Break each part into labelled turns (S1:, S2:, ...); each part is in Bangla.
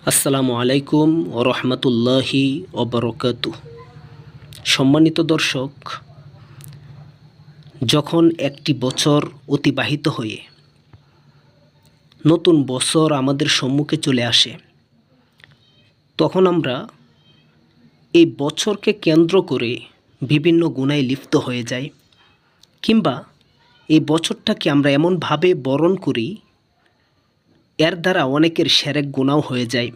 S1: আসসালামু আলাইকুম ও রহমতুল্লাহি ওবরকাতু। সম্মানিত দর্শক, যখন একটি বছর অতিবাহিত হয়ে নতুন বছর আমাদের সম্মুখে চলে আসে, তখন আমরা এই বছরকে কেন্দ্র করে বিভিন্ন গুনায় লিপ্ত হয়ে যাই, কিংবা এই বছরটাকে আমরা এমনভাবে বরণ করি, এর দ্বারা অনেকের শিরক গুনাহ হয়ে যায়।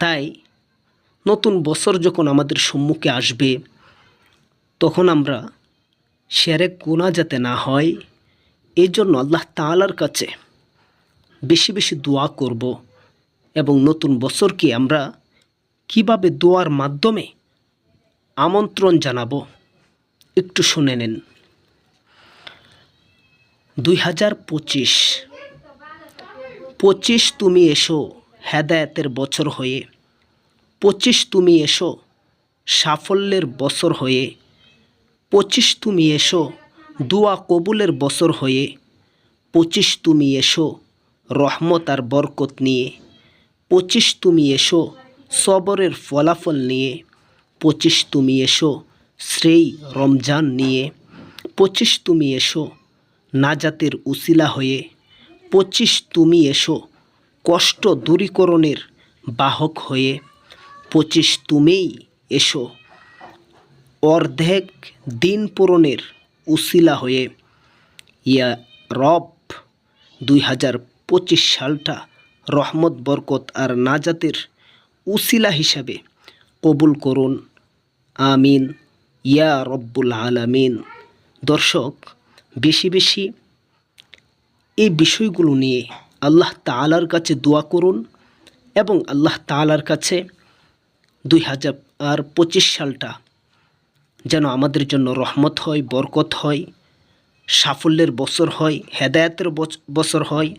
S1: তাই নতুন বছর যখন আমাদের সম্মুখে আসবে, তখন আমরা শিরক গুনাহ যাতে না হয়, এই জন্য আল্লাহ তাআলার কাছে বেশি বেশি দোয়া করব এবং নতুন বছরকে আমরা কিভাবে দোয়ার মাধ্যমে আমন্ত্রণ জানাবো একটু শুনে নেন। 2025 তুমি এসো হেদায়েতের বছর হয়ে, 25 তুমি এসো সাফল্যের বছর হয়ে, 25 তুমি এসো দোয়া কবুলের বছর হয়ে, 25 তুমি এসো রহমত আর বরকত নিয়ে, 25 তুমি এসো সবরের ফলাফল নিয়ে, 25 তুমি এসো শ্রেয় রমজান নিয়ে, 25 তুমি এসো নাজাতের উসিলা হয়ে, 25 তুমি এসো কষ্ট দূরীকরণের বাহক হয়ে, 25 তুমিই এসো অর্ধেক দিন পূরণের উসিলা হয়ে। ইয়া রব, 2025 সালটা রহমত বরকত আর নাজাতের উসিলা হিসাবে কবুল করুন, আমিন ইয়া রব্বুল আলামিন। দর্শক, বেশি বেশি এই বিষয়গুলো নিয়ে আল্লাহ তাআলার কাছে দোয়া করুন এবং আল্লাহ তাআলার কাছে 2025 সালটা যেন আমাদের জন্য রহমত হয়, বরকত হয়, সাফল্যের বছর হয়, হেদায়েতের বছর হয়,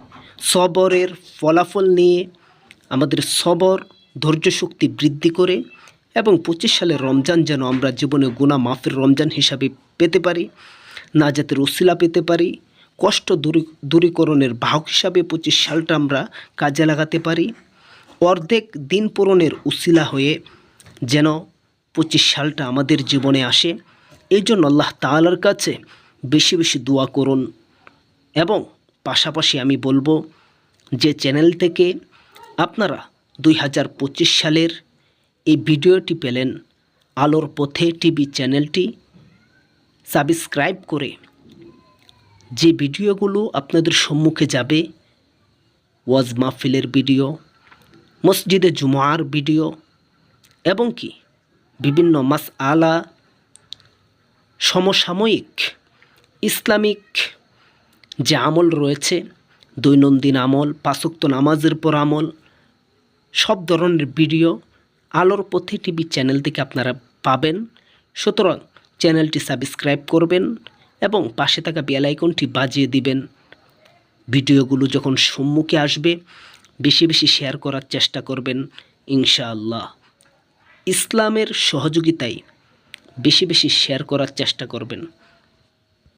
S1: সবরের ফলাফল নিয়ে আমাদের সবর ধৈর্য শক্তি বৃদ্ধি করে, এবং 25 সালের রমজান যেন আমরা জীবনে গুনাহ মাফের রমজান হিসাবে পেতে পারি, নাজাতের উসিলা পেতে পারি, কষ্ট দূরীকরণের বাহক হিসাবে 25 সালটা আমরা কাজে লাগাতে পারি, অর্ধেক দিন পূরণের উসিলা হয়ে যেন 25 সালটা আমাদের জীবনে আসে। এই জন্য আল্লাহ তাআলার কাছে বেশি বেশি দোয়া করুন। এবং পাশাপাশি আমি বলবো যে চ্যানেল থেকে আপনারা 2025 সালের এই ভিডিওটি পেলেন, আলোর পথে টিভি চ্যানেলটি সাবস্ক্রাইব করে যে ভিডিওগুলো আপনাদের সম্মুখে যাবে, ওয়াজ মাহফিলের ভিডিও, মসজিদে জুমার ভিডিও, এবং কি বিভিন্ন মাসআলা, সমসাময়িক ইসলামিক যে আমল রয়েছে, দৈনন্দিন আমল, 5 ওয়াক্ত নামাজের পর আমল, সব ধরনের ভিডিও আলোর পথে টিভি চ্যানেল থেকে আপনারা পাবেন। সুতরাং চ্যানেলটি সাবস্ক্রাইব করবেন এবং পাশে থাকা বেল আইকনটি বাজিয়ে দিবেন। ভিডিওগুলো যখন সম্মুখে আসবে বেশি বেশি শেয়ার করার চেষ্টা করবেন ইনশাআল্লাহ। ইসলামের সহযোগিতায় বেশি বেশি শেয়ার করার চেষ্টা করবেন।